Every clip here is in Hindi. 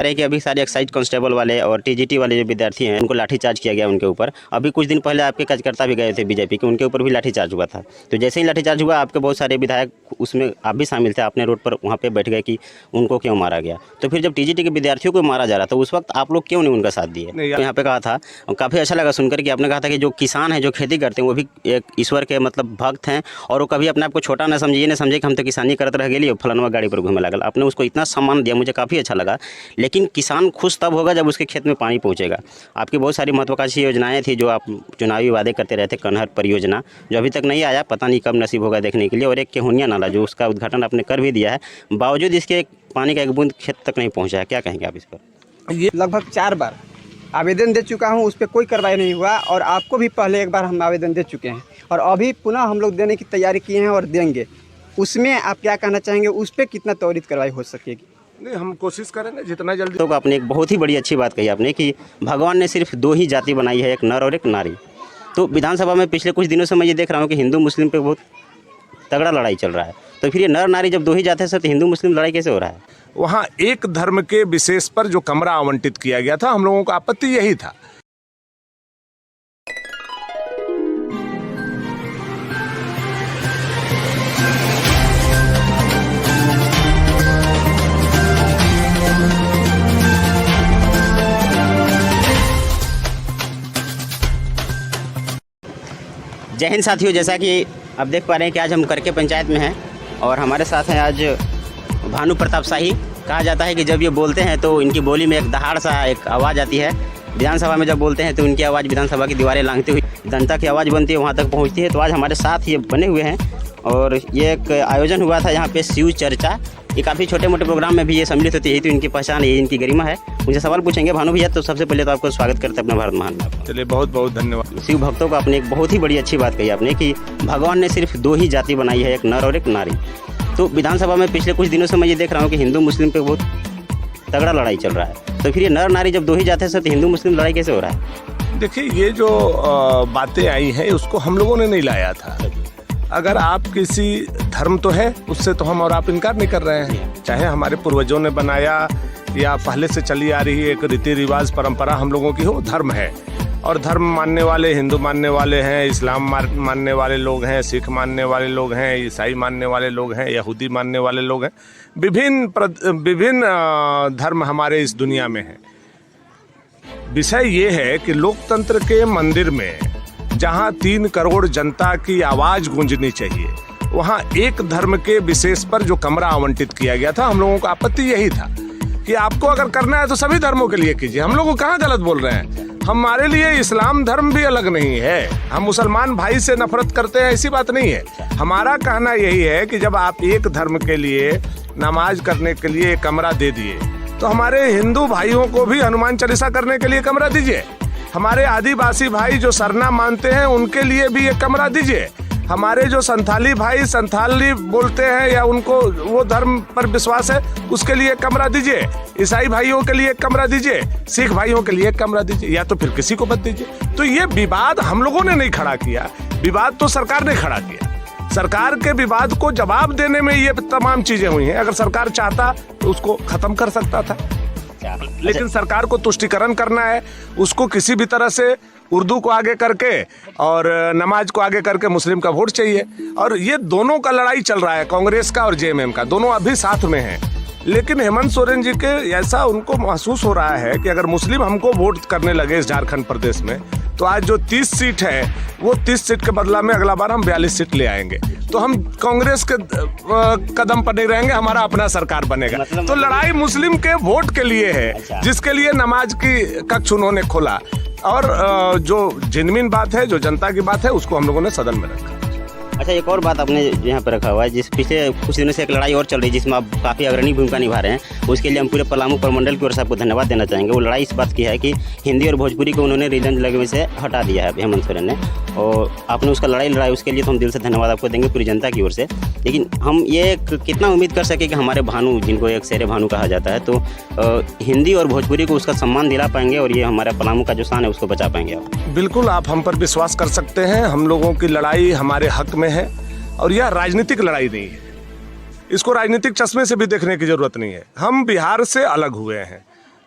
रहे कि अभी सारे एक्साइज कांस्टेबल वाले और टीजीटी वाले जो विद्यार्थी हैं उनको लाठीचार्ज किया गया उनके ऊपर। अभी कुछ दिन पहले आपके कार्यकर्ता भी गए थे बीजेपी के, उनके ऊपर भी लाठीचार्ज हुआ था। तो जैसे ही लाठीचार्ज हुआ आपके बहुत सारे विधायक उसमें आप भी शामिल थे, आपने रोड पर वहाँ पे बैठ गए कि उनको क्यों मारा गया। तो फिर जब टीजीटी के विद्यार्थियों को मारा जा रहा था उस वक्त आप लोग क्यों नहीं उनका साथ दिए? तो यहाँ पे कहा था, काफ़ी अच्छा लगा सुनकर कि आपने कहा था कि जो किसान हैं जो खेती करते हैं वो भी एक ईश्वर के मतलब भक्त हैं और वो कभी अपने आप को छोटा ना समझिए, ना समझे कि हम तो किसानी करते रह गए फलाना गाड़ी पर घूमने लगा। आपने उसको इतना सम्मान दिया, मुझे काफ़ी अच्छा लगा। लेकिन किसान खुश तब होगा जब उसके खेत में पानी पहुंचेगा। आपकी बहुत सारी महत्वाकांक्षी योजनाएं थी जो आप चुनावी वादे करते रहते, कनहर परियोजना जो अभी तक नहीं आया, पता नहीं कब नसीब होगा देखने के लिए, और एक केहुनिया नाला जो उसका उद्घाटन आपने कर भी दिया है, बावजूद इसके पानी का एक बूंद खेत तक नहीं पहुँचा है। क्या कहेंगे आप इस पर? ये लगभग 4 बार आवेदन दे चुका हूँ, उस पर कोई कार्रवाई नहीं हुआ और आपको भी पहले एक बार हम आवेदन दे चुके हैं और अभी पुनः हम लोग देने की तैयारी किए हैं और देंगे। उसमें आप क्या कहना चाहेंगे, उस पर कितना त्वरित कार्रवाई हो सकेगी? नहीं, हम कोशिश करेंगे जितना जल्दी। तो आपने एक बहुत ही बड़ी अच्छी बात कही आपने कि भगवान ने सिर्फ 2 ही जाति बनाई है, एक नर और एक नारी। तो विधानसभा में पिछले कुछ दिनों से मैं ये देख रहा हूँ कि हिंदू मुस्लिम पे बहुत तगड़ा लड़ाई चल रहा है। तो फिर ये नर नारी जब 2 ही जाते हैं तो हिंदू मुस्लिम लड़ाई कैसे हो रहा है? वहाँ एक धर्म के विशेष पर जो कमरा आवंटित किया गया था, हम लोगों का आपत्ति यही था। जय हिंद साथियों, जैसा कि आप देख पा रहे हैं कि आज हम करके पंचायत में हैं और हमारे साथ हैं आज भानु प्रताप शाही। कहा जाता है कि जब ये बोलते हैं तो इनकी बोली में एक दहाड़ सा एक आवाज़ आती है। विधानसभा में जब बोलते हैं तो इनकी आवाज़ विधानसभा की दीवारें लांघती हुई जनता की आवाज़ बनती है, वहाँ तक पहुँचती है। तो आज हमारे साथ ये बने हुए हैं और ये एक आयोजन हुआ था यहाँ पे शिव चर्चा। ये काफ़ी छोटे मोटे प्रोग्राम में भी ये सम्मिलित होती है, तो इनकी पहचान, यही इनकी गरिमा है। मुझे सवाल पूछेंगे भानु भैया, तो सबसे पहले तो आपको स्वागत करते हैं अपने भारत महान में। चलिए, बहुत बहुत धन्यवाद। शिव भक्तों को आपने एक बहुत ही बड़ी अच्छी बात कही आपने कि भगवान ने सिर्फ 2 ही जाति बनाई है, एक नर और एक नारी। तो विधानसभा में पिछले कुछ दिनों से मैं ये देख रहा हूँ कि हिंदू मुस्लिम पे बहुत तगड़ा लड़ाई चल रहा है। तो फिर ये नर नारी जब 2 ही जाते हैं तो हिंदू मुस्लिम लड़ाई कैसे हो रहा है? देखिए, ये जो बातें आई हैं उसको हम लोगों ने नहीं लाया था। अगर आप किसी धर्म तो है, उससे तो हम और आप इनकार नहीं कर रहे हैं। चाहे हमारे पूर्वजों ने बनाया या पहले से चली आ रही एक रीति रिवाज परंपरा हम लोगों की हो, धर्म है। और धर्म मानने वाले हिंदू मानने वाले हैं, इस्लाम मानने वाले लोग हैं, सिख मानने वाले लोग हैं, ईसाई मानने वाले लोग हैं, यहूदी मानने वाले लोग हैं। विभिन्न धर्म हमारे इस दुनिया में हैं। विषय ये है कि लोकतंत्र के मंदिर में जहाँ 3 करोड़ जनता की आवाज़ गूंजनी चाहिए, वहाँ एक धर्म के विशेष पर जो कमरा आवंटित किया गया था, हम लोगों का आपत्ति यही था कि आपको अगर करना है तो सभी धर्मों के लिए कीजिए। हम लोग कहाँ गलत बोल रहे हैं? हमारे लिए इस्लाम धर्म भी अलग नहीं है, हम मुसलमान भाई से नफरत करते हैं, ऐसी बात नहीं है। हमारा कहना यही है कि जब आप एक धर्म के लिए नमाज करने के लिए कमरा दे दिए तो हमारे हिंदू भाइयों को भी हनुमान चालीसा करने के लिए कमरा दीजिए। हमारे आदिवासी भाई जो सरना मानते हैं उनके लिए भी एक कमरा दीजिए। हमारे जो संथाली भाई संथाली बोलते हैं या उनको वो धर्म पर विश्वास है, उसके लिए कमरा दीजिए। ईसाई भाइयों के लिए एक कमरा दीजिए, सिख भाइयों के लिए एक कमरा दीजिए, या तो फिर किसी को मत दीजिए। तो ये विवाद हम लोगों ने नहीं खड़ा किया, विवाद तो सरकार ने खड़ा किया। सरकार के विवाद को जवाब देने में ये तमाम चीजें हुई हैं। अगर सरकार चाहता तो उसको खत्म कर सकता था, लेकिन सरकार को तुष्टिकरण करना है। उसको किसी भी तरह से उर्दू को आगे करके और नमाज को आगे करके मुस्लिम का वोट चाहिए। और ये दोनों का लड़ाई चल रहा है, कांग्रेस का और जेएमएम का, दोनों अभी साथ में हैं। लेकिन हेमंत सोरेन जी के ऐसा उनको महसूस हो रहा है कि अगर मुस्लिम हमको वोट करने लगे इस झारखंड प्रदेश में, तो आज जो 30 सीट है वो 30 सीट के बदला में अगला बार हम 42 सीट ले आएंगे। तो हम कांग्रेस के कदम पर नहीं रहेंगे, हमारा अपना सरकार बनेगा। तो लड़ाई मुस्लिम के वोट के लिए है, जिसके लिए नमाज की कक्ष उन्होंने खोला। और जो जेन्युइन बात है, जो जनता की बात है, उसको हम लोगों ने सदन में रखा। अच्छा, एक और बात आपने यहाँ पर रखा हुआ है, जिस पिछले कुछ दिनों से एक लड़ाई और चल रही है जिसमें आप काफ़ी अग्रणी भूमिका निभा रहे हैं। उसके लिए हम पूरे पलामू प्रमंडल की ओर से आपको धन्यवाद देना चाहेंगे। वो लड़ाई इस बात की है कि हिंदी और भोजपुरी को उन्होंने रीजन लैंग्वेज से हटा दिया है हेमंत सोरेन ने, और आपने उसका लड़ाई लड़ाई, उसके लिए तो हम दिल से धन्यवाद आपको देंगे पूरी जनता की ओर से। लेकिन हम ये कितना उम्मीद कर सके कि हमारे भानु, जिनको एक शेरे भानु कहा जाता है, तो हिंदी और भोजपुरी को उसका सम्मान दिला पाएंगे और ये हमारा पलामू का जो शान है उसको बचा पाएंगे आप? बिल्कुल, आप हम पर विश्वास कर सकते हैं। हम लोगों की लड़ाई हमारे हक में है और यह राजनीतिक लड़ाई नहीं है। इसको राजनीतिक चश्मे से भी देखने की जरूरत नहीं है। हम बिहार से अलग हुए हैं,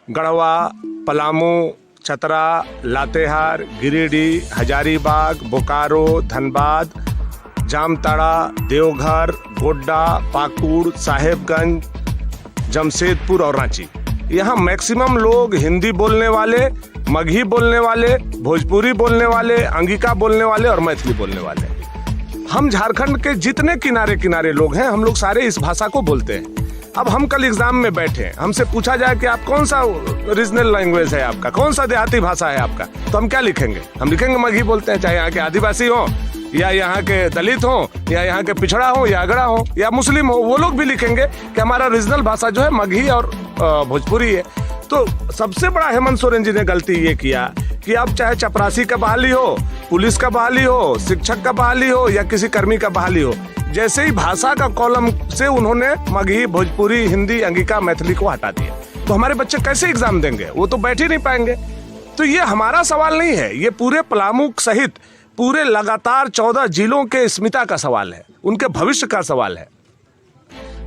गढ़वा, पलामू, चतरा, लातेहार, गिरिडीह, हजारीबाग, बोकारो, धनबाद, जामताड़ा, देवघर, गोड्डा, पाकुड़, साहेबगंज, जमशेदपुर और रांची। यहाँ मैक्सिमम लोग हिंदी बोलने वाले, मगही बोलने वाले, भोजपुरी बोलने वाले, अंगिका बोलने वाले और मैथिली बोलने वाले। हम झारखंड के जितने किनारे किनारे लोग हैं, हम लोग सारे इस भाषा को बोलते हैं। अब हम कल एग्जाम में बैठे, हमसे पूछा जाए कि आप कौन सा रीजनल लैंग्वेज है आपका, कौन सा देहाती भाषा है आपका, तो हम क्या लिखेंगे? हम लिखेंगे मगही बोलते हैं, चाहे यहाँ के आदिवासी हो या यहाँ के दलित हो या यहाँ के पिछड़ा हो या अगड़ा हो या मुस्लिम हो, वो लोग भी लिखेंगे कि हमारा रीजनल भाषा जो है मगही और भोजपुरी है। तो सबसे बड़ा हेमंत सोरेन जी ने गलती ये किया कि अब चाहे चपरासी का बहाली हो, पुलिस का बहाली हो, शिक्षक का बहाली हो या किसी कर्मी का बहाली हो, जैसे ही भाषा का कॉलम से उन्होंने मगही, भोजपुरी, हिंदी, अंगिका, मैथिली को हटा दिया, तो हमारे बच्चे कैसे एग्जाम देंगे? वो तो बैठ ही नहीं पाएंगे। तो ये हमारा सवाल नहीं है, ये पूरे पलामू सहित पूरे लगातार 14 जिलों के अस्मिता का सवाल है, उनके भविष्य का सवाल है।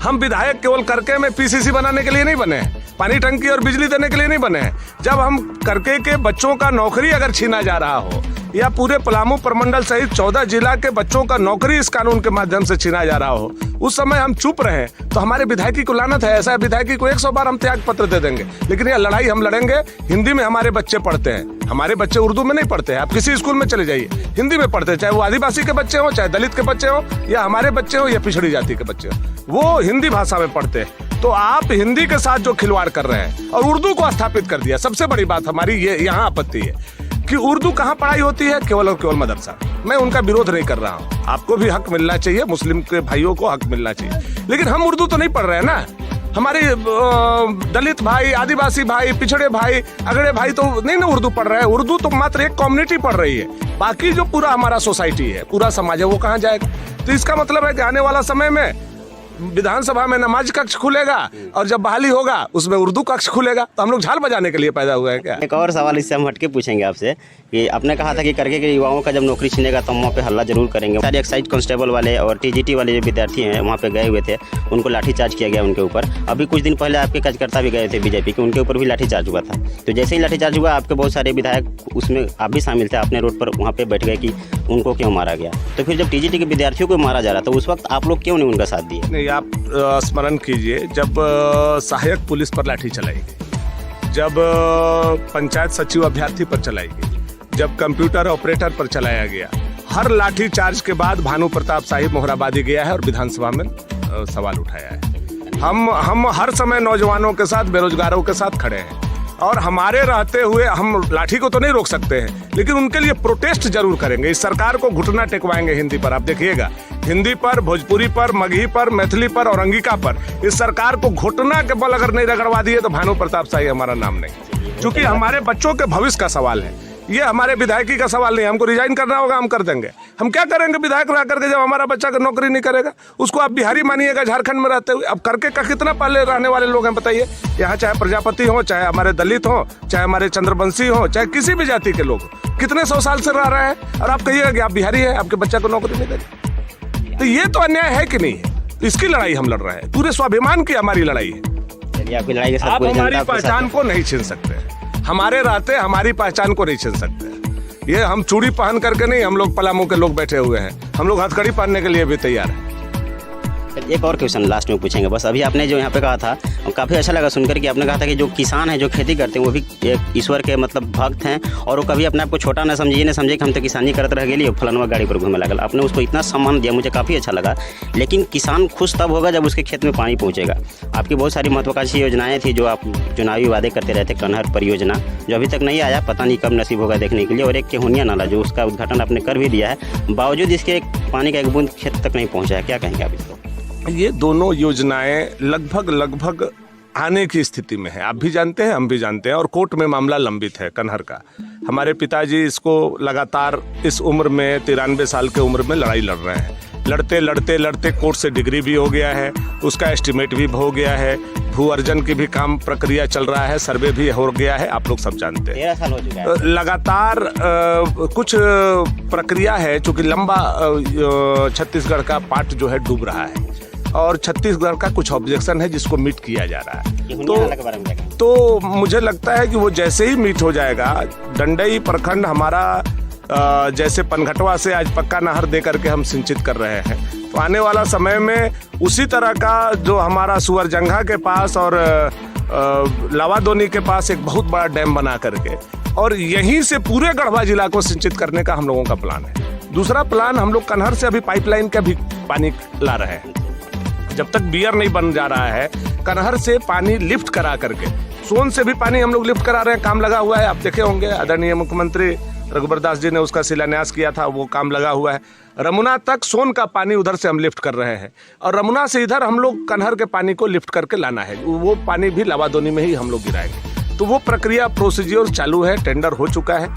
हम विधायक केवल करके में पीसीसी बनाने के लिए नहीं बने हैं, पानी टंकी और बिजली देने के लिए नहीं बने हैं। जब हम करके के बच्चों का नौकरी अगर छीना जा रहा हो या पूरे पलामू प्रमंडल सहित 14 जिला के बच्चों का नौकरी इस कानून के माध्यम से छीना जा रहा हो, उस समय हम चुप रहे तो हमारे विधायकी को लानत है। ऐसा विधायकी को 100 बार हम त्याग पत्र दे देंगे, लेकिन यह लड़ाई हम लड़ेंगे। हिंदी में हमारे बच्चे पढ़ते हैं, हमारे बच्चे उर्दू में नहीं पढ़ते हैं। आप किसी स्कूल में चले जाइए, हिंदी में पढ़ते हैं, चाहे वो आदिवासी के बच्चे हो, चाहे दलित के बच्चे हो, या हमारे बच्चे हो या पिछड़ी जाति के बच्चे हो, वो हिंदी भाषा में पढ़ते हैं। तो आप हिंदी के साथ जो खिलवाड़ कर रहे हैं और उर्दू को स्थापित कर दिया, सबसे बड़ी बात हमारी ये यहाँ आपत्ति है कि उर्दू कहाँ पढ़ाई होती है? केवल और केवल मदरसा। मैं उनका विरोध नहीं कर रहा हूँ, आपको भी हक मिलना चाहिए, मुस्लिम के भाइयों को हक मिलना चाहिए, लेकिन हम उर्दू तो नहीं पढ़ रहे हैं ना। हमारे दलित भाई, आदिवासी भाई, पिछड़े भाई, अगड़े भाई तो नहीं ना उर्दू पढ़ रहे हैं। उर्दू तो मात्र एक कम्युनिटी पढ़ रही है, बाकी जो पूरा हमारा सोसाइटी है, पूरा समाज है, वो कहाँ जाएगा? तो इसका मतलब है कि आने वाला समय में विधानसभा में नमाज कक्ष खुलेगा और जब बहाली होगा उसमें उर्दू कक्ष खुलेगा। तो हम लोग झाल बजाने के लिए पैदा हुए हैं क्या? एक और सवाल इससे हम हटके पूछेंगे आपसे कि आपने कहा था कि करके के युवाओं का जब नौकरी छीनेगा तो हम वहाँ पे हल्ला जरूर करेंगे। सारे एक्साइज कांस्टेबल वाले और टीजीटी वाले जो विद्यार्थी हैं वहाँ पे गए हुए थे, उनको लाठीचार्ज किया गया उनके ऊपर। अभी कुछ दिन पहले आपके कार्यकर्ता भी गए थे बीजेपी के, उनके ऊपर भी लाठीचार्ज हुआ था। तो जैसे ही लाठीचार्ज हुआ, आपके बहुत सारे विधायक उसमें आप भी शामिल थे, आपने रोड पर वहाँ पे बैठ गए कि उनको क्यों मारा गया। तो फिर जब टीजीटी के विद्यार्थियों को मारा जा रहा था, उस वक्त आप लोग क्यों नहीं उनका साथ दिए? नहीं, आप स्मरण कीजिए, जब सहायक पुलिस पर लाठी चलाई गई, जब पंचायत सचिव अभ्यर्थी पर चलाई गई, जब कंप्यूटर ऑपरेटर पर चलाया गया, हर लाठी चार्ज के बाद भानु प्रताप साहिब मोहराबादी गया है और विधानसभा में सवाल उठाया है। हम हर समय नौजवानों के साथ, बेरोजगारों के साथ खड़े हैं और हमारे रहते हुए हम लाठी को तो नहीं रोक सकते हैं, लेकिन उनके लिए प्रोटेस्ट जरूर करेंगे। इस सरकार को घुटना टेकवाएंगे हिंदी पर। आप देखिएगा, हिंदी पर, भोजपुरी पर, मगही पर, मैथिली पर और अंगिका पर इस सरकार को घुटना के बल अगर नहीं रगड़वा दिए तो भानु प्रताप शाही हमारा नाम नहीं, क्योंकि हमारे बच्चों के भविष्य का सवाल है। ये हमारे विधायकी का सवाल नहीं। हमको रिजाइन करना होगा, हम कर देंगे। हम क्या करेंगे विधायक रह करके जब हमारा बच्चा का नौकरी नहीं करेगा? उसको आप बिहारी मानिएगा झारखंड में रहते हुए। अब करके का कितना पहले रहने वाले लोग हैं बताइए? यहाँ चाहे प्रजापति हो, चाहे हमारे दलित हो, चाहे हमारे चंद्रवंशी हो, चाहे किसी भी जाति के लोग, कितने 100 साल से रह रहे हैं और आप कहिएगा कि आप बिहारी हैं, आपके बच्चा को नौकरी नहीं देंगे? तो ये तो अन्याय है कि नहीं है? इसकी लड़ाई हम लड़ रहे हैं, पूरे स्वाभिमान की हमारी लड़ाई है। आपकी लड़ाई के साथ आप हमारी पहचान को नहीं छीन सकते, हमारे रहते हमारी पहचान को नहीं छीन सकते। ये हम चूड़ी पहन करके नहीं, हम लोग पलामू के लोग बैठे हुए हैं, हम लोग हथकड़ी पहनने के लिए भी तैयार हैं। एक और क्वेश्चन लास्ट में पूछेंगे बस। अभी आपने जो यहाँ पे कहा था, काफ़ी अच्छा लगा सुनकर कि आपने कहा था कि जो किसान हैं, जो खेती करते हैं, वो भी एक ईश्वर के मतलब भक्त हैं और वो कभी अपने आप को छोटा ना समझिए, ना समझे कि हम तो किसानी करते रह गए, फलानवा गाड़ी पर घूमने लगल। आपने उसको इतना सम्मान दिया, मुझे काफ़ी अच्छा लगा। लेकिन किसान खुश तब होगा जब उसके खेत में पानी पहुँचेगा। आपकी बहुत सारी महत्वाकांक्षी योजनाएँ थी जो आप चुनावी वादे करते रहते, कन्हर परियोजना जो अभी तक नहीं आया, पता नहीं कब नसीब होगा देखने के लिए, और एक केहुनिया नाला जो उसका उद्घाटन आपने कर भी दिया है, बावजूद इसके पानी का एक बूंद खेत तक नहीं पहुँचा है। क्या कहेंगे आप इसको? ये दोनों योजनाएं लगभग आने की स्थिति में है। आप भी जानते हैं, हम भी जानते हैं, और कोर्ट में मामला लंबित है कन्हर का। हमारे पिताजी इसको लगातार इस उम्र में 93 साल के उम्र में लड़ाई लड़ रहे हैं। लड़ते कोर्ट से डिग्री भी हो गया है, उसका एस्टिमेट भी हो गया है, भू अर्जन की भी काम प्रक्रिया चल रहा है, सर्वे भी हो गया है, आप लोग सब जानते हैं। 13 साल हो चुका है। लगातार कुछ प्रक्रिया है, चूँकि लंबा छत्तीसगढ़ का पार्ट जो है डूब रहा है और छत्तीसगढ़ का कुछ ऑब्जेक्शन है जिसको मीट किया जा रहा है। तो तो मुझे लगता है कि वो जैसे ही मीट हो जाएगा, डंडई प्रखंड हमारा जैसे पनघटवा से आज पक्का नहर दे करके हम सिंचित कर रहे हैं, तो आने वाला समय में उसी तरह का जो हमारा सुअरजंघा के पास और लावादोनी के पास एक बहुत बड़ा डैम बना करके और यहीं से पूरे गढ़वा जिला को सिंचित करने का हम लोगों का प्लान है। दूसरा प्लान, हम लोग कन्हर से अभी पाइपलाइन का भी पानी ला रहे हैं। जब तक बियर नहीं बन जा रहा है, कन्हर से पानी लिफ्ट करा करके, सोन से भी पानी हम लोग लिफ्ट करा रहे हैं, काम लगा हुआ है। आप देखे होंगे आदरणीय मुख्यमंत्री रघुबर दास जी ने उसका शिलान्यास किया था, वो काम लगा हुआ है। रमुना तक सोन का पानी उधर से हम लिफ्ट कर रहे हैं और रमुना से इधर हम लोग कन्हर के पानी को लिफ्ट करके लाना है। वो पानी भी लावादोनी में ही हम लोग गिराएंगे। तो वो प्रक्रिया प्रोसीजर चालू है, टेंडर हो चुका है।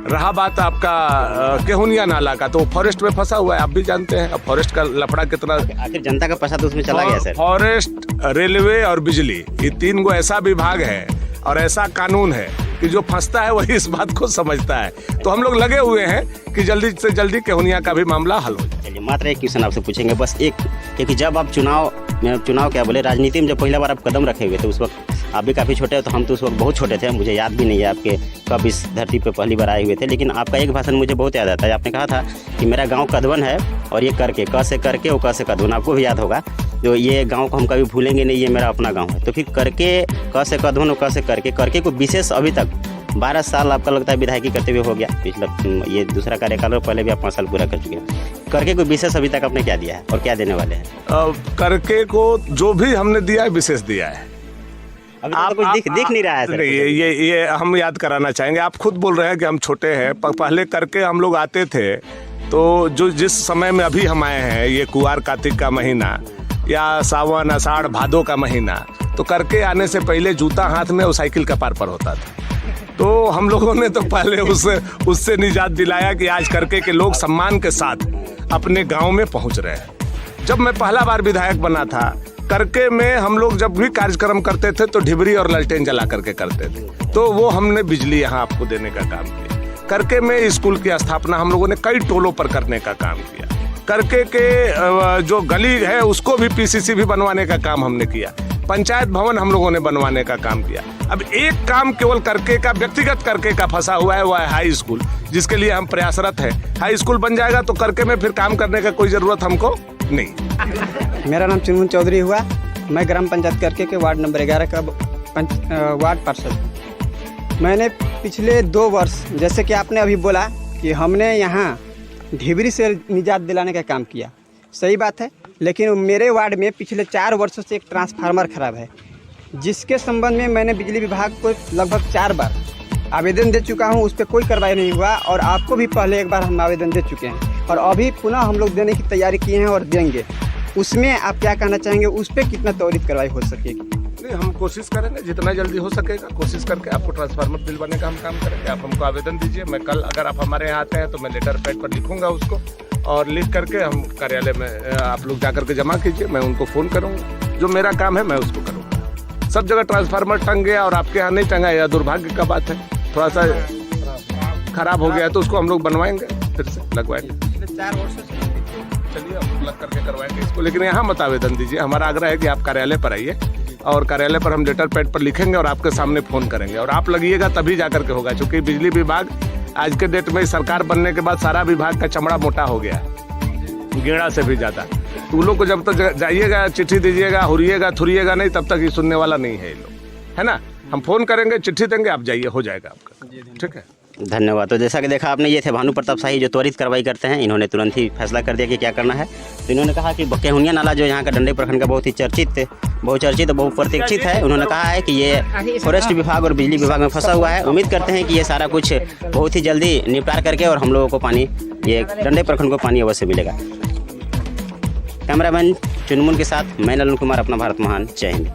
रहा बात आपका केहुनिया नाला का, तो फॉरेस्ट में फंसा हुआ है, आप भी जानते हैं। अब फॉरेस्ट का लफड़ा कितना, आखिर जनता का पैसा तो उसमें चला गया सर। फॉरेस्ट, रेलवे और बिजली, ये 3 गो ऐसा विभाग है और ऐसा कानून है कि जो फंसता है वही इस बात को समझता है। तो हम लोग लगे हुए हैं कि जल्दी से जल्दी केहुनिया का भी मामला हल हो जाए। चलिए, मात्र एक क्वेश्चन आपसे पूछेंगे बस एक, क्योंकि जब आप चुनाव क्या बोले, राजनीति में जब पहला बार आप कदम रखे हुए थे, उस वक्त आप भी काफ़ी छोटे हो, तो हम तो उस वक्त बहुत छोटे थे, मुझे याद भी नहीं है आपके कब इस धरती पे पहली बार आए हुए थे। लेकिन आपका एक भाषण मुझे बहुत याद आता है। आपने कहा था कि मेरा गांव कदवन है और ये करके, क से करके और क से कदवन, आपको भी याद होगा। तो ये गांव को हम कभी भूलेंगे नहीं, ये मेरा अपना गांव है। तो फिर करके, क से कदवन और क से करके को विशेष अभी तक 12 साल आपका लगता है विधायकी करते हुए हो गया, पिछला ये दूसरा कार्यकाल में, पहले भी आप 5 साल पूरा कर चुके हैं। करके को विशेष अभी तक आपने क्या दिया है और क्या देने वाले हैं? करके को जो भी हमने दिया है विशेष दिया है। अभी तो कुछ दिख नहीं रहा है सर। ये हम याद कराना चाहेंगे। आप खुद बोल रहे हैं कि हम छोटे हैं, पहले करके हम लोग आते थे, तो जो जिस समय में अभी हम आए हैं, ये कुआर कार्तिक का महीना या सावन आषाढ़ भादो का महीना, तो करके आने से पहले जूता हाथ में और साइकिल का पार पर होता था। तो हम लोगों ने तो पहले उससे निजात दिलाया कि आज करके के लोग सम्मान के साथ अपने गांव में पहुंच रहे हैं। जब मैं पहला बार विधायक बना था, करके में हम लोग जब भी कार्यक्रम करते थे तो ढिबरी और लालटेन जला करके करते थे, तो वो हमने बिजली यहाँ आपको देने का काम किया। करके में स्कूल की स्थापना हम लोगों ने कई टोलों पर करने का काम किया। करके के जो गली है उसको भी पीसीसी भी बनवाने का काम हमने किया। पंचायत भवन हम लोगों ने बनवाने का काम किया। अब एक काम केवल करके का, व्यक्तिगत करके का फंसा हुआ है, वह है हाई स्कूल, जिसके लिए हम प्रयासरत हैं। हाई स्कूल बन जाएगा तो करके में फिर काम करने का कोई ज़रूरत हमको नहीं। मेरा नाम चुनमुन चौधरी हुआ, मैं ग्राम पंचायत करके के वार्ड नंबर 11 का वार्ड पार्षद। मैंने पिछले 2 वर्ष, जैसे कि आपने अभी बोला कि हमने यहाँ ढिबरी से निजात दिलाने का काम किया, सही बात है। लेकिन मेरे वार्ड में पिछले 4 वर्षों से एक ट्रांसफार्मर खराब है, जिसके संबंध में मैंने बिजली विभाग को लगभग 4 बार आवेदन दे चुका हूं, उस पर कोई कार्रवाई नहीं हुआ। और आपको भी पहले एक बार हम आवेदन दे चुके हैं और अभी पुनः हम लोग देने की तैयारी किए हैं और देंगे। उसमें आप क्या कहना चाहेंगे, उस पर कितना त्वरित कार्रवाई हो सकेगी? नहीं, हम कोशिश करेंगे जितना जल्दी हो सकेगा, कोशिश करके आपको ट्रांसफार्मर दिलवाने का हम काम करेंगे। आप हमको आवेदन दीजिए, मैं कल अगर आप हमारे यहाँ आते हैं तो मैं लेटर पैड पर लिखूंगा उसको, और लिख करके हम कार्यालय में आप लोग जा करके जमा कीजिए, मैं उनको फ़ोन करूँगा। जो मेरा काम है मैं उसको करूँगा। सब जगह ट्रांसफार्मर टंग गया और आपके यहाँ नहीं टंगा, यह दुर्भाग्य का बात है। थोड़ा सा खराब हो गया है तो उसको हम लोग बनवाएंगे, फिर से लगवाएंगे। पिछले 4 वर्षों से चलिए हम लग करके करवाएंगे इसको, लेकिन यहाँ मत आवेदन दीजिए। हमारा आग्रह है कि आप कार्यालय पर आइए और कार्यालय पर हम लेटर पैड पर लिखेंगे और आपके सामने फ़ोन करेंगे और आप लगिएगा तभी जा करके होगा। क्योंकि बिजली विभाग आज के डेट में सरकार बनने के बाद सारा विभाग का चमड़ा मोटा हो गया है, गेड़ा से भी ज़्यादा। तो उन लोग को जब तक जाइएगा, चिट्ठी दीजिएगा, हुरिएगा थुरिएगा नहीं, तब तक ये सुनने वाला नहीं है ये लोग, है ना। हम फ़ोन करेंगे, चिट्ठी देंगे, आप जाइए, हो जाएगा आपका, ठीक है। धन्यवाद। तो जैसा कि देखा आपने, ये थे भानु प्रताप शाही, जो त्वरित कार्रवाई करते हैं। इन्होंने तुरंत ही फैसला कर दिया कि क्या करना है। तो इन्होंने कहा कि केहुनिया नाला जो यहाँ का डंडई प्रखंड का बहुत ही बहुचर्चित बहुप्रतीक्षित है। उन्होंने कहा है कि ये फॉरेस्ट विभाग और बिजली विभाग में फंसा हुआ है। उम्मीद करते हैं कि ये सारा कुछ बहुत ही जल्दी निपटार करके और हम लोगों को पानी, ये डंडई प्रखंड को पानी अवश्य मिलेगा। कैमरामैन चुनमुन के साथ मैं नलन कुमार, अपना भारत महान। जय हिंद।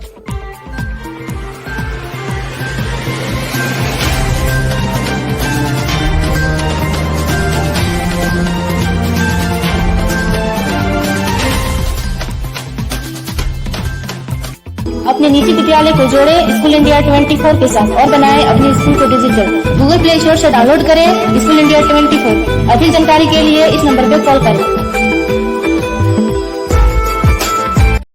अपने निजी विद्यालय को जोड़े स्कूल इंडिया 24 के साथ और बनाएं अपने स्कूल को डिजिटल। गूगल प्ले स्टोर से डाउनलोड करें स्कूल इंडिया 24। अधिक जानकारी के लिए इस नंबर पर कॉल करें।